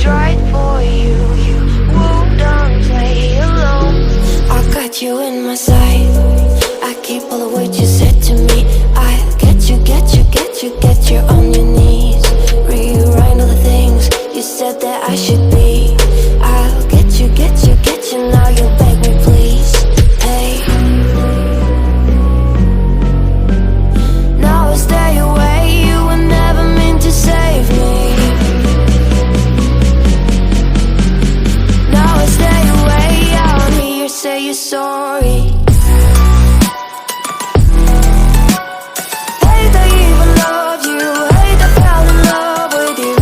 tried for you. You wouldn't play alone. I got you in my sight. I keep all the words you said to me. I get you, get you, get you, get you on your knees. Rewrite all the things you said that I should be. I'll get you, get you, get you. Now you beg me please. Hey, now I stay away. You were never meant to save me. Now I stay away. I don't hear you say you're sorry. Hate I even loved you. Hate I fell in love with you.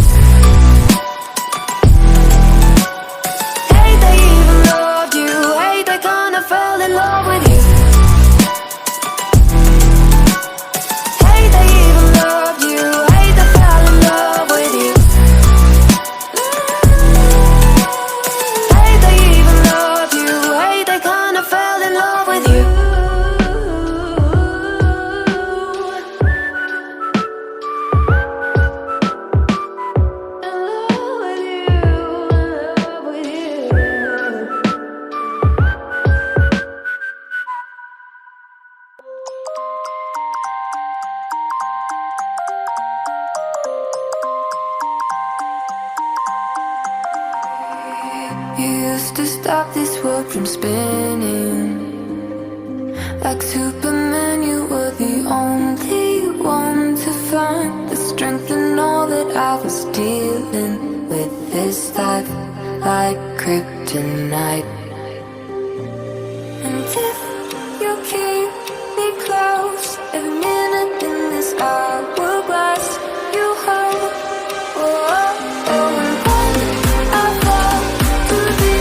Hate I even loved you. Hate I kinda fell in love with you. Hate I even loved you. Hate I fell in love with you. Hate I even loved you. Hate I kinda fell in love with you. You used to stop this world from spinning. Like Superman, you were the only one to find the strength in all that I was dealing with this life, like kryptonite. And if you keep me close, every minute in this hourglass, you hold. Oh, oh, oh, and when I fall to be,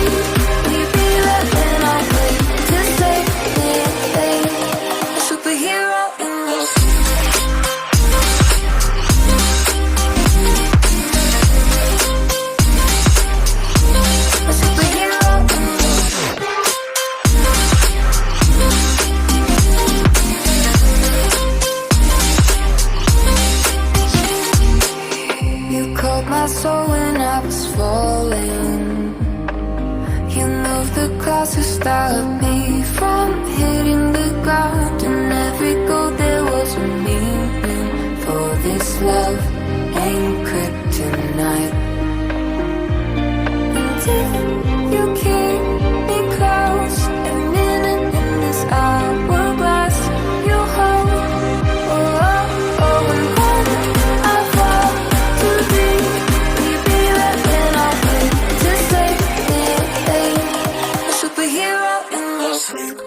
will you be there when I wait to save me? A superhero in your a superhero in your You called my soul when I was falling. You moved the clouds to stop me from hitting the ground. And every goal there was a meaning. For this love ain't kryptonite. And if you keep me close, every minute in this hourglass, you hold. Oh, oh, oh, and when I fall to be, will you be there when I wait to save me? A superhero in your sleep.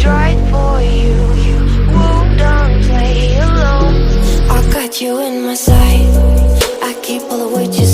tried for you, you wouldn't play alone. I got you in my sight, I keep all the what you